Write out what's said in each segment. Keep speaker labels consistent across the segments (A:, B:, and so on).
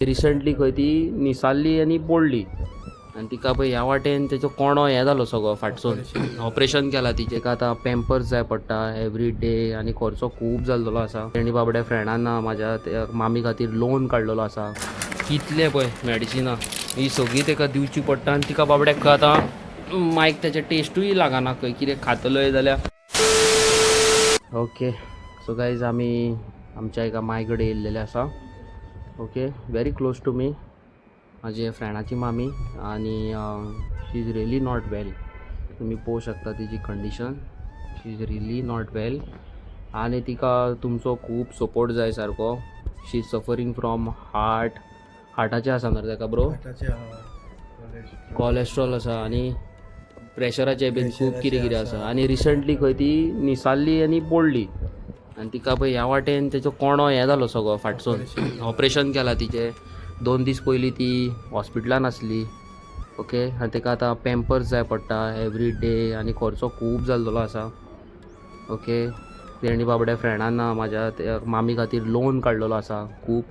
A: Recently खंय ती निसाल्ली आनी पडली आनी तिका पळय ह्या वाटेन तेजो कोणो हे जालो सगळो फाटसून ऑपरेशन केला तिचें आतां पॅम्पर्स जाय पडटा एवरी डे आनी खर्चो खूब जाल्लो आसा. तेणी बाबड्या फ्रेंडान म्हाज्या त्या मामी खातीर लोन काडलेलो आसा. कितले पळय मेडिसिनां ही सगळी ताका दिवची पडटा आनी तिका बाबड्याक आतां मायक तेचे टेस्टूय लागना खंय कितें खातलोय जाल्यार. ओके सो गायज आमी आमच्या एका माय कडेन येयल्लेले आसा. Okay very close to me माझे फ्रेंडाची मामी आणि she is really not well. तुम्ही पळोवंक शकता तिची condition. She is really not well आणि तिका तुमचो खूब सपोर्ट जाय सारको. शी इज सफरींग फ्रॉम हार्टाचें आसा न्हू ताका ब्रो. कोलेस्ट्रॉल आसा आनी प्रेशराचें बीन खूब कितें कितें आसा आनी रिसंटली खंय ती निसाल्ली आनी पडली आनी तिका पळय ह्या वाटेन तेजो कोणो हे जालो सगळो फाटसून ऑपरेशन केला तिचें. 2 दीस पयलीं ती हॉस्पिटलान आसली. ओके आनी ताका आतां पॅम्पर्स जाय पडटा एवरी डे आनी खर्चो खूब जाल्लो आसा. ओके तेणी बाबड्या फ्रेंडान म्हाज्या त्या मामी खातीर लोन काडलेलो आसा खूब.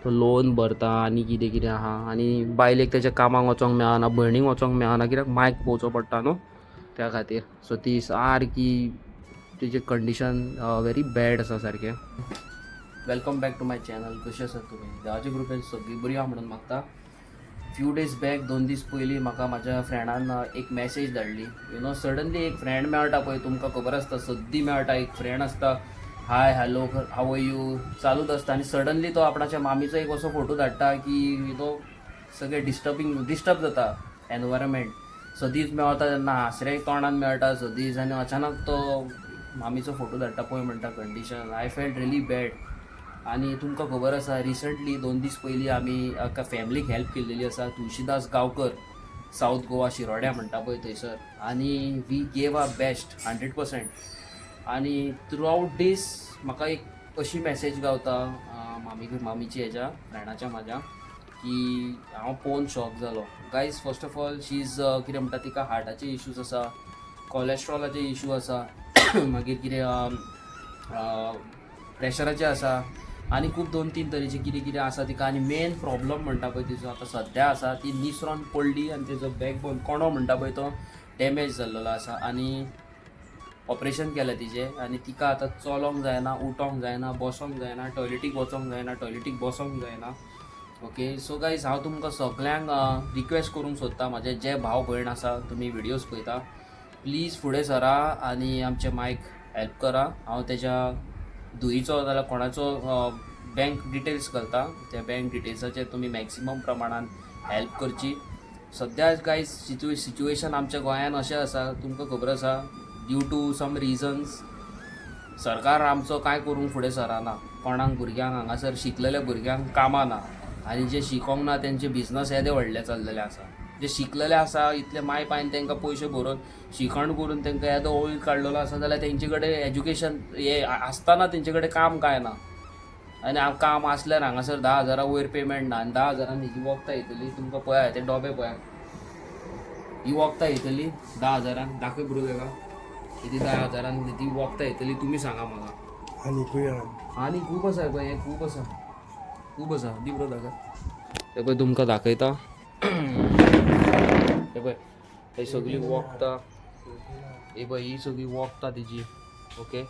A: तो लोन भरता आनी कितें कितें आहा आनी बायलेक तेच्या कामाक वचोंक मेळना, भयणीक वचोंक मेळना कित्याक मायक पळोवचो पडटा न्हू त्या खातीर. सो ती सारकी तिची कंडिशन व्हेरी बॅड आसा सारकें. Welcome back to my channel. कशें आसात तुमी? देवाचे कृपेन सगळीं बरी आहा म्हणून मागता. फ्यू डेज बॅक 2 दीस पयलीं म्हाका म्हाज्या फ्रेंडान एक मॅसेज धाडली. यू नो सडनली एक फ्रेंड मेळटा पळय तुमकां खबर आसता सद्दी मेळटा एक फ्रेंड आसता. Hi hello how are you चालूच आसता आनी सडनली तो आपणाच्या मामीचो एक असो फोटो धाडटा की यू नो सगळें डिस्टर्ब जाता एनवायरमेंट. सदींच मेळता तेन्ना हासरे तोंडान मेळटा सदींच आनी अचानक तो मामीचो फोटो धाडटा पळय म्हणटा condition. I felt really bad. आनी तुमकां खबर आसा रिसंटली 2 दीस पयलीं आमी एका फॅमिलीक हेल्प केल्लेली आसा. तुळशीदास गांवकर सावथ गोवा शिरोड्या म्हणटा पळय थंयसर. आनी वी गेव आवर बेस्ट 100%. आनी थ्रू आउट दीस म्हाका एक अशी मॅसेज गावता मामीची हेज्या फ्रेंडाच्या म्हाज्या की हांव पळोवन शॉक जालो. Guys first of all she is कितें म्हणटा तिका हार्टाचे इश्यूज आसा, कोलेस्ट्रॉलाचे इश्यू आसा, मागीर कितें प्रेशराचे आसा आनी खूब 2-3 तरेचे कितें कितें आसा तिका. आनी मेन प्रॉब्लम म्हणटा पळय तिचो आतां सद्या आसा ती निसरोन पडली आनी तेजो बॅकबोन कोणो म्हणटा पळय तो डॅमेज जाल्लो आसा आनी ऑपरेशन केलें तिचें. आनी तिका आतां चलोंक जायना, उठोंक जायना, बसोंक जायना, टॉयलेटीक वचोंक जायना, टॉयलेटीक बसोंक जायना. ओके सो गायज हांव तुमकां सगळ्यांक रिक्वेस्ट करूंक सोदता, म्हाजे जे भाव भयण आसा तुमी विडियोज पळयता प्लीज फुडें सरा आनी आमचे मायक हेल्प करा. हांव तेज्या धुयेचो जाल्यार कोणाचो बँक डिटेल्स घालता. त्या बँक डिटेल्साचेर तुमी मॅक्सिमम प्रमाणान हेल्प करची. सद्या गायज सिच्युएशन आमच्या गोंयान अशें आसा तुमकां खबर आसा ड्यू टू सम रिजन्स सरकार आमचो कांय करूंक फुडें सराना. कोणाक भुरग्यांक हांगासर शिकलेल्या भुरग्यांक कामां ना आनी जे शिकोंक ना तेंचे बिजनस येदे व्हडले चल्लेले आसा. जे शिकलेले आसा इतले माय पायन तांकां पयशे भरून शिक्षण करून तांकां येदो वयर काडलेलो आसा जाल्यार तेंचे कडेन एज्युकेशन हे आसतना तेंचे कडेन काम कांय ना. आनी हांव काम आसल्यार हांगासर 10,000 वयर पेमेंट ना आनी 10,000 ही वखदां येतली. तुमकां पळया ते डोबे पळया ही वखदां येतली 10,000 दाखय बरो तेका किती 10,000 ती वखदां येतली तुमी सांगा म्हाका. आनी खूब आसा पळय हें खूब आसा दी बरो दाखय. ते पळय तुमकां दाखयता हे पळय ही सगळी वखदां हे पळय ही सगळी वखदां तिची. ओके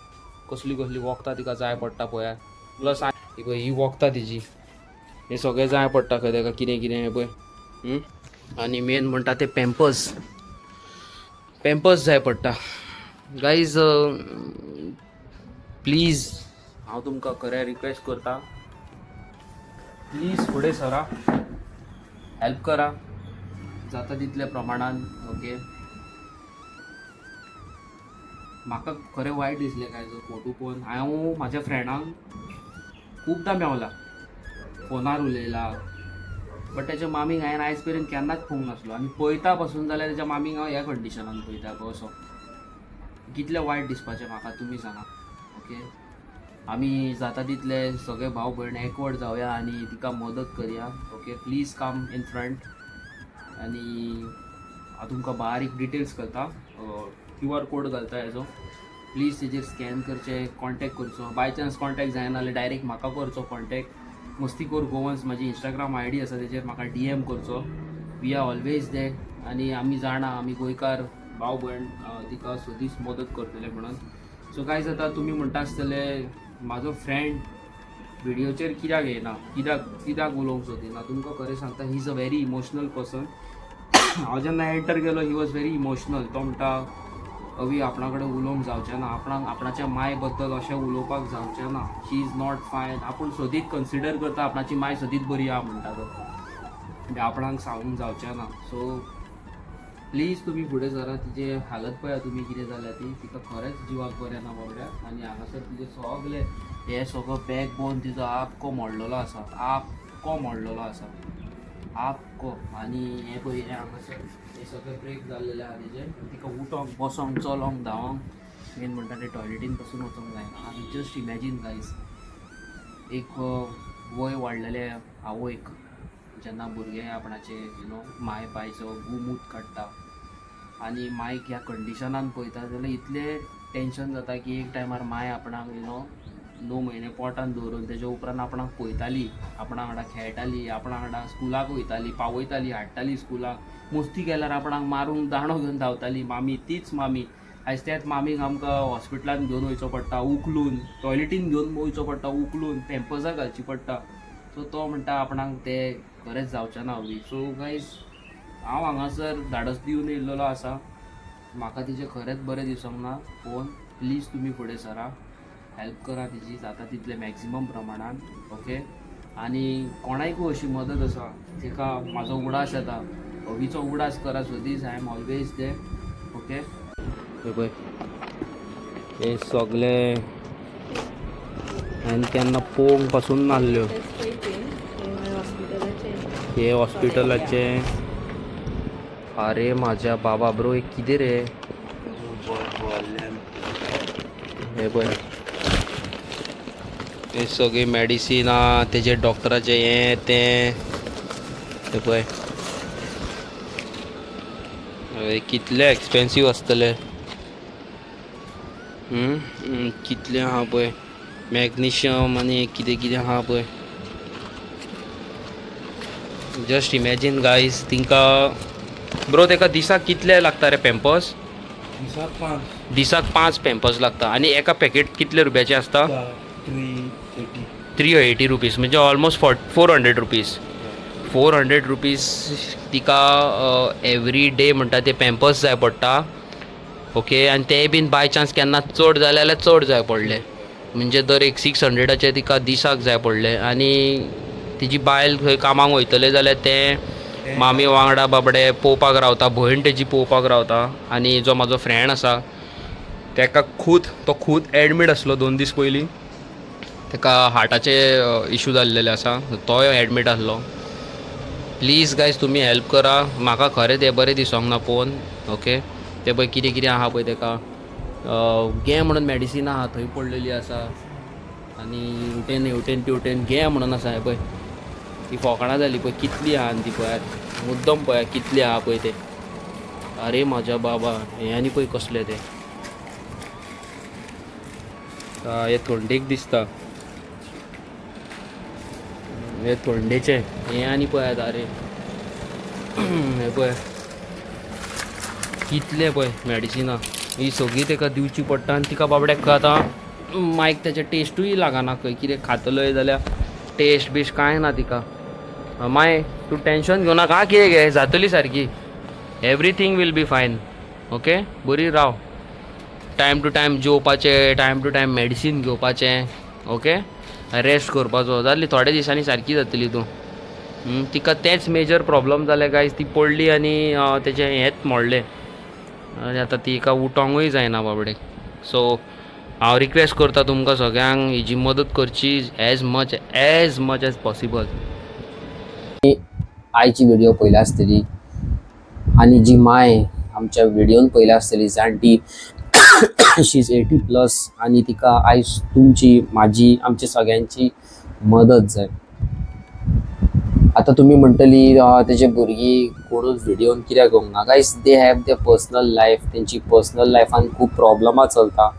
A: कसली वखदां तिका जाय पडटा पळया. प्लस ही पळय ही वखदां तिची हे सगळें जाय पडटा खंय ताका कितें कितें हे पळय. आनी मेन म्हणटा ते पॅम्पर्स जाय पडटा. गायज प्लीज हांव तुमकां खरें रिक्वेस्ट करता प्लीज फुडें सरा हेल्प करा जाता तितल्या प्रमाणान. ओके म्हाका खरें वायट दिसलें काय जो फोटो पळोवन. हांव म्हाज्या फ्रेंडांक खूबदां मेवला फोनार उलयला बट तेज्या मामीक हांवें आयज पर्यंत केन्नाच पळोवंक नासलो आनी पळयता पासून जाल्यार तेज्या मामीक हांव ह्या कंडिशनान पळयता पळय असो. कितलें वायट दिसपाचें म्हाका तुमी सांगा. ओके आमी जाता तितले सगळे भाव भयण एकवट जावया आनी तिका मदत करया. Okay please come in front. आनी हांव तुमकां बारीक डिटेल्स घालता QR कोड घालता हेजो. प्लीज तेजेर स्कॅन करचें, कॉन्टॅक्ट करचो. बाय चान्स कॉन्टॅक्ट जायना जाल्यार डायरेक्ट म्हाका करचो कॉन्टॅक्ट. मस्तीखोर गोवन्स माझी इंस्टाग्राम ID आसा तेजेर म्हाका DM करचो. वी आर ऑलवेज दे आनी आमी जाणा आमी गोंयकार भाव भयण तिका सदींच मदत करतले म्हणून. सो गायज आतां तुमी म्हणटा आसतले म्हाजो फ्रेंड व्हिडिओचेर कित्याक येना, कित्याक उलोवंक सोदिना. तुमकां खरें सांगता he is a very emotional person. हांव जेन्ना एंटर केलो ही वॉज व्हेरी इमोशनल. तो म्हणटा अवी आपणा कडेन उलोवंक जावचें ना, आपणाच्या माय बद्दल अशें उलोवपाक जावचें ना. शी इज नॉट फायन. आपूण सदींच कन्सिडर करता आपणाची माय सदींच बरी आहा म्हणटा तो, म्हणजे आपणाक सांगूंक जावचें ना. सो प्लीज तुमी फुडें सरा. तिचे हालत पळया तुमी कितें जाल्या ती. तिका खरेंच जिवाक बरें ना बाबड्याक. आनी हांगासर तिचे सगळे हे सगळो बॅकबोन तिजो आख्खो मोडलेलो आसा, आख्खो मोडलेलो आसा, आख्खो. आनी हे पळय हे हांगासर हे सगळे ब्रेक जाल्लेले आहा तेजे. तिका उठोंक बसोंक चलोंक धांवोंक मेन म्हणटा ते टॉयलेटीन पासून वचोंक जायना. आनी जस्ट इमॅजीन गायज एक वय वाडलेले आवयक जेन्ना भुरगे आपणाचे माय पायचो गुमूत काडटा आनी मायक ह्या कंडिशनान पळयता जाल्यार इतलें टेंशन जाता की एक टायमार माय आपणाक 9 म्हयने पोटान दवरून तेजे उपरांत आपणाक पळयताली, आपणा वांगडा खेळटाली, आपणा वांगडा स्कुलाक वयताली, पावयताली, हाडटाली स्कुलाक. मस्ती केल्यार आपणाक मारूंक दांडो घेवन धांवताली मामी, तीच मामी. आयज त्याच मामीक आमकां हॉस्पिटलान घेवन वयचो पडटा उखलून, टॉयलेटीन घेवन वयचो पडटा उखलून, पॅम्पर्सां घालची पडटा. सो तो म्हणटा आपणाक ते खरेंच जावचें ना अवी. सो गायज हांव हांगासर धाडस दिवन येयल्लो आसा. म्हाका तिचें खरेंच बरें दिसोंक ना पळोवन. प्लीज तुमी फुडें सरा, हेल्प करा तिची जाता तितले मॅक्झिमम प्रमाणान. ओके. आनी कोणाकूय अशी मदत आसा तिका म्हाजो उडास येता, अवीचो उडास करा सदींच. I am always there. Okay. पळय हे सगळे हांवें केन्ना पळोवंक पासून नासल्यो. हे हॉस्पिटलाचे. अरे म्हाज्या बाबा ब्रो हे कितें रे. हे पळय हे सगळे मॅडिसिना तेजे डॉक्टराचे हे तें. हे पळय कितले एक्सपेन्सीव आसतले. कितले आहा पळय मॅग्नेशियम आनी कितें कितें आहा पळय. जस्ट इमॅजीन गायज तिंका ब्रो तेका दिसाक कितले लागता रे पॅम्पर्स. दिसाक 5 पॅम्पर्स लागता. आनी एका पॅकेट कितले रुपयाचे आसता. 380 रुपीज म्हणजे ऑलमोस्ट 400 रुपीज. 400 रुपीज तिका एवरी डे म्हणटा ते पॅम्पर्स जाय पडटा. ओके. आनी ते बीन बाय चान्स केन्ना चड जाले जाल्यार चड जाय पडले म्हणजे दर एक 600चे तिका दिसाक जाय पडले. आनी तिजी बायल खंय कामाक वयतले जाल्यार ते मामी वांगडा बाबडे पळोवपाक रावता, भयण तेजी पळोवपाक रावता. आनी जो म्हाजो फ्रेंड आसा तेका तो खूद एडमीट आसलो 2 दीस पयलीं. तेका हार्टाचे इशू जाल्लेले आसा, तोय एडमीट आसलो. प्लीज गायज तुमी हेल्प करा. म्हाका खरें तें बरें दिसोंक ना पळोवन. ओके. ते पळय कितें कितें आहा पळय तेका घे म्हणून मॅडिसिना आहा थंय पडलेली आसा. आनी हेवटेन तेवटेन घे म्हणून आसा. हे पळय ती फकाणां जाली पळय कितली आहा. आनी ती पळयात मुद्दम पळया कितली आहा पळय ते. अरे म्हाज्या बाबा हे आनी पळय कसले ते. हे थंडेक दिसता, हे थंडेचे हे आनी पळयात. अरे हे पळय कितले पळय मॅडिसिना ही सगळी तेका दिवची पडटा. आनी तिका बाबड्याक आतां मायक तेचे टेस्टूय लागना. खंय कितें खातलोय जाल्यार टेस्ट बिस्ट कांय ना तिका. माय तूं टेंशन घेवं नाका कितें गे जातली सारकी. Everything will B fine. Okay. बरी राव. टायम टू टायम जेवपाचें, टायम टू टायम मॅडिसीन घेवपाचें. ओके. रेस्ट करपाचो जाली थोड्या दिसांनी सारकी जातली तूं. तिका तेच मेजर प्रॉब्लम जाले गायज. ती पडली आनी तेजें हेंच मोडलें आनी आतां तिका उठोंकूय जायना बाबडे. सो हांव रिक्वेस्ट करता तुमकां सगळ्यांक हिची मदत करची एज मच एज पॉसिबल. आयची व्हिडिओ पयल्या आसतली आनी जी माय आमच्या व्हिडिओन पयल्या आसतली जाणटी शी इज 80+ आनी तिका आयज तुमची म्हाजी आमची सगळ्यांची मदत जाय. आतां तुमी म्हणटली तेजे भुरगीं कोणूच व्हिडिओन कित्याक घेवंक ना. Guys they have there personal life. तेंची पर्सनल लायफान खूब प्रॉब्लमां चलता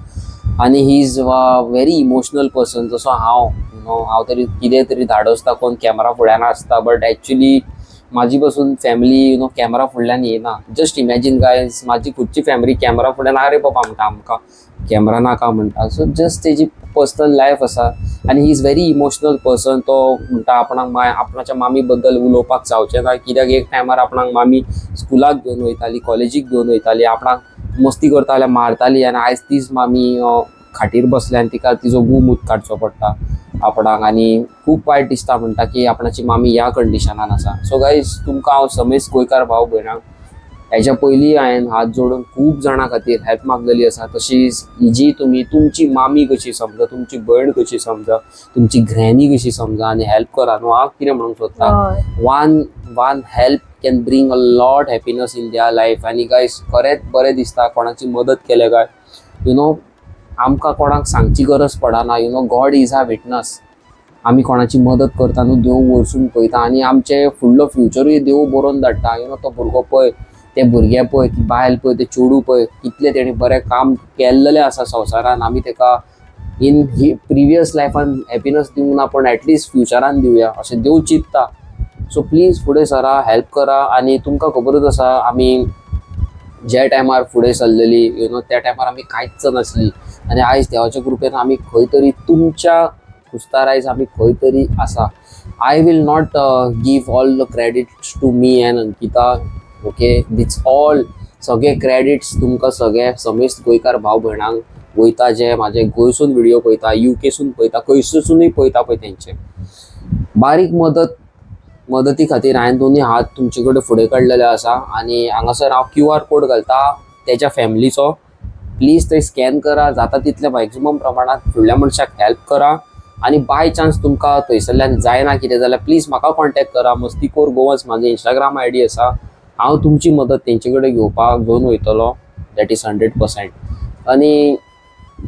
A: आनी he is very emotional person. जसो हांव हांव तरी कितें तरी धाडस दाखोवन कॅमेरा फुड्यान आसता, बट एक्चुली माझी पासून फॅमिली कॅमेरा फुडल्यान येना. जस्ट इमॅजिन गायज, माझी खुदची फॅमिली कॅमेरा फुड्यान अरे बाबा म्हणटा आमकां कॅमेरा नाका म्हणटा. सो जस्ट तेजी पर्सनल लायफ आसा आनी he is very emotional person. तो म्हणटा आपणाक आपणाच्या मामी बद्दल उलोवपाक जावचें ना, कित्याक एक टायमार आपणाक मामी स्कुलाक घेवन वयताली, कॉलेजीक घेवन वयताली, आपणाक मस्ती करता जाल्यार मारताली, आनी आयज तीच मामी खाटीर बसल्या आनी तिका तिजो गूम काडचो पडटा आपणाक, आनी खूब वायट दिसता. म्हणटा की आपणाची मामी ह्या कंडिशनान आसा. सो गायज, तुमकां हांव समेस्त गोंयकार भाव भयणांक हेच्या पयलीं हांवें हात जोडून खूब जाणां खातीर हेल्प मागलेली आसा. तशीच ही जी तुमी तुमची मामी कशी समजा, तुमची भयण कशी समजा, तुमची ग्रॅनी कशी समजा आनी हेल्प करा न्हू. हांव कितें म्हणूंक सोदता, one help can bring a lot happiness in their life. आनी गायज खरेंच बरें दिसता कोणाची मदत केले काय. आमकां कोणाक सांगची गरज पडना. God is a witness. आमी कोणाची मदत करता न्हू, देव वरसून पळयता आनी आमचे फुडलो फ्युचरूय देव बरोवन धाडटा. तो भुरगो पळय, ते भुरगे पळय, ती बायल पळय, ते चेडूं पळय, कितलें तेणें बरें काम केल्लेलें आसा संवसारान. आमी तेका इन ही प्रिवियस लायफान हॅपिनस दिवंक ना, पण एटलिस्ट फ्युचरान दिवया अशें देव चिंतता. सो प्लीज फुडें सरा, हेल्प करा. आनी तुमकां खबरूच आसा, आमी ज्या टायमार फुडें सरलेली त्या टायमार आमी कांयच नासली, आनी आयज देवाच्या कृपेन आमी खंय तरी तुमच्या कुस्तार आयज आमी खंय तरी आसा. I will not give all the credits to me and Ankita. Okay, that's all सगळे क्रेडिट्स तुमकां सगळे समेस्त गोंयकार भाव भयणांक वयता, जे म्हाजे गोंयसून व्हिडिओ पळयता, युकेसून पळयता, खंयसूनय पळयता पळय तेंचे. बारीक मदती खातीर हांवें दोनी हात तुमचे कडेन फुडें काडलेले आसा. आनी हांगासर हांव QR कोड घालता तेच्या फॅमिलीचो. प्लीज थंय स्कॅन करा, जाता तितल्या मॅक्झिमम प्रमाणात फुडल्या मनशाक हेल्प करा. आनी बाय चान्स तुमकां थंयसरल्यान जायना कितें जाल्यार प्लीज म्हाका कॉन्टॅक्ट करा. मस्तीखोर गोवन्स म्हाजो इंस्टाग्राम ID आसा. हांव तुमची मदत तेंचे कडेन घेवन वयतलो, दॅट इज 100%. आनी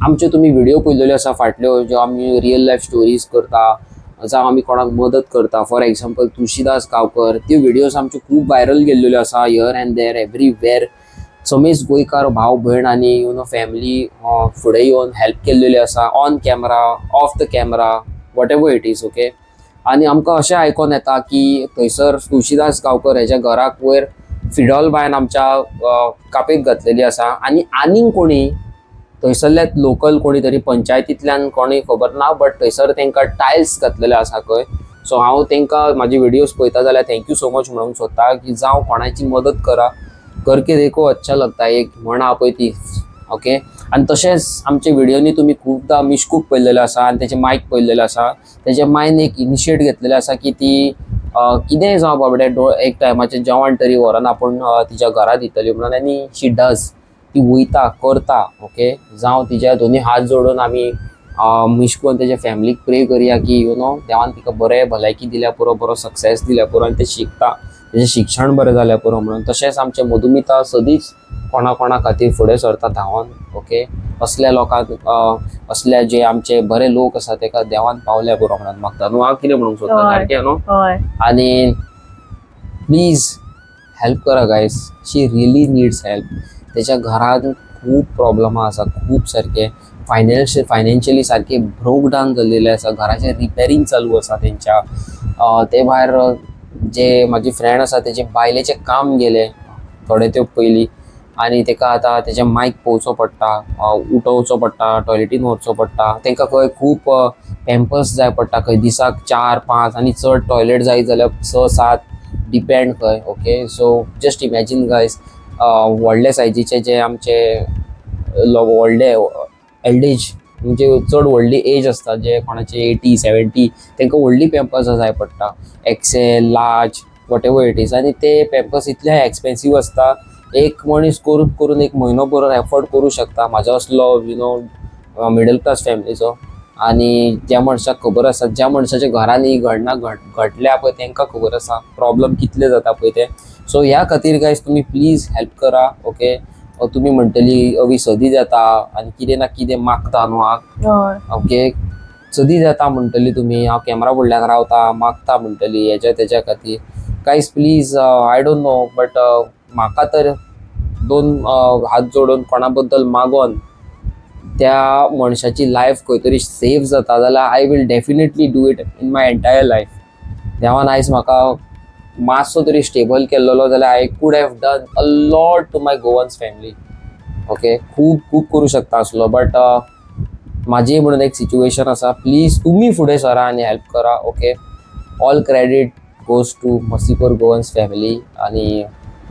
A: आमच्यो तुमी व्हिडिओ पळयल्ल्यो आसा फाटल्यो, ज्यो आमी रियल लायफ स्टोरीज करता, जावं आमी कोणाक मदत करता. फॉर एग्जाम्पल तुळशीदास गांवकर, त्यो व्हिडिओज आमच्यो खूब व्हायरल गेल्ल्यो आसा हियर एंड देर एवरीवेर. समेस्त गोंयकार भाव भयण आनी फॅमिली फुडें येवन हेल्प केल्लेली आसा, on camera, of the camera, what ever it is. Okay, आनी आमकां अशें आयकोन येता की थंयसर तुळशीदास गांवकर हेज्या घराक वयर फिडॉल बायन आमच्या कापेक घातलेली आसा. आनीक कोणी थंयसरल्यात लोकल कोणी तरी पंचायतींतल्यान कोणी खबर ना, बट थंयसर तांकां टायल्स घातलेले आसा खंय. सो हांव तांकां म्हाजी व्हिडिओज पळयता जाल्यार थँक्यू सो मच म्हणूंक सोदता की जावं कोणाची मदत करा, करके देखो अच्छा लगता, एक म्हण आहा पळय ती. ओके, आनी तशेंच आमच्या व्हिडिओनी तुमी खुबदां मिशकूक पळयल्लेलो आसा आनी तेचे मायक पळयल्लेलो आसा. तेजे मायन एक इनिशिएट घेतलेलें आसा की ती कितेंय जावं बाबडे एक टायमाचें जेवण तरी व्हरोन आपूण तिच्या घरा दितली म्हणून, आनी शी डज, ती वयता करता. ओके, जावं तिच्या दोनी हात जोडून आमी मिशकून तेजे फॅमिलीक प्रे करया की देवान तिका बरें भलायकी दिल्या पुरो, बरो सक्सेस दिल्या पुरो, आनी ते शिकता, तेजें शिक्षण बरें जाल्या पुरो म्हणून. तशेंच आमचे मधुमिता सदींच कोणा खातीर फुडें सरता धांवोन. ओके, असल्या लोकांक असले जे आमचे बरे लोक आसा तेका देवान पावल्या पुरो म्हणून मागता न्हू. हांव कितें म्हणूंक सोदता, सारकें न्हू. आनी प्लीज हेल्प करा गायज, शी रियली नीड्स हेल्प. तेच्या घरान खूब प्रॉब्लमां आसा, खूब सारके फायनान्शियली सारके ब्रोक डावन जाल्लेले आसा. घराचें रिपेरींग चालू आसा तेंच्या. ते भायर जे म्हाजी फ्रेंड आसा तेजे बायलेचें काम गेलें थोडे तेंप पयलीं, आनी तेका आतां तेजें मायक पळोवचो पडटा, उठोवचो पडटा, टॉयलेटीन व्हरचो पडटा. तेंकां खंय खूब पॅम्पर्स जाय पडटा, खंय दिसाक 4-5 आनी चड टॉयलेट जाय जाल्यार 6-7 डिपेंड खंय. Okay, so just imagine guys, व्हडले सायजीचे जे आमचे व्हडले एल्डेज म्हणजे चड व्हडली एज आसता, जे कोणाचे 80-70, तांकां व्हडली पॅम्पर्सां जाय पडटा, XL, large, whatever it is. आनी ते पॅम्पर्स इतले एक्सपेन्सीव आसता, एक मनीस करून एक म्हयनो बरो एफोर्ड करूं शकता, म्हाजो असलो मिडल क्लास फॅमिलीचो. आनी ज्या मनशाक खबर आसा, ज्या मनशाच्या घरांनी घडना घडल्या पळय तांकां खबर आसा प्रॉब्लम कितले जाता पळय ते. सो ह्या खातीर गायज तुमी प्लीज हेल्प करा. ओके, तुमी म्हणटली अवी सदींच येता आनी कितें ना कितें मागता न्हू. ओके, सदींच येता म्हणटली तुमी, हांव कॅमेरा फुडल्यान रावता, मागता म्हणटली हेच्या तेच्या खातीर. Guys please, I don't know, but म्हाका तर 2 हात जोडून कोणा बद्दल मागोन त्या मनशाची लायफ खंय तरी सेफ जाता जाल्यार I will definitely do it in my entire life. देवान आयज म्हाका मातसो तरी स्टेबल केल्लो जाल्यार I could have done a lot to my Goans family. Okay, खूब खूब करूं शकता आसलो, बट माझी म्हणून एक सिच्युएशन आसा. प्लीज तुमी फुडें सरा आनी हेल्प करा. Okay, all credit goes to Mastikhor Goans family. आनी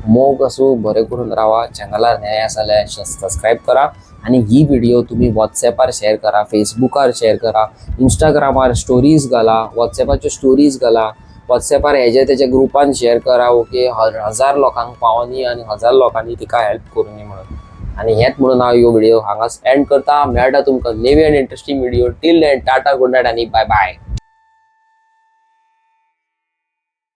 A: मोग असो बरें करून रावा. चॅनलार नये आसल्यार सबस्क्रायब करा आनी ही व्हिडिओ तुम्ही व्हॉट्सॅपार शेअर करा, फेसबुकार शेअर करा, इंस्टाग्रामार स्टोरीज घाला, व्हॉट्सॅपाच्यो स्टोरीज घाला, व्हॉट्सॅपार हेजे तेच्या ग्रुपान शेअर करा. ओके, 1000 लोकांक पावनी आनी 1000 लोकांनी तिका हेल्प करूनी म्हणून. आनी हेच म्हणून हांव ह्यो व्हिडिओ हांगाच एंड करता. मेळटा तुमकां नेवी आनी interesting video. Till then tata, good night आनी बाय बाय.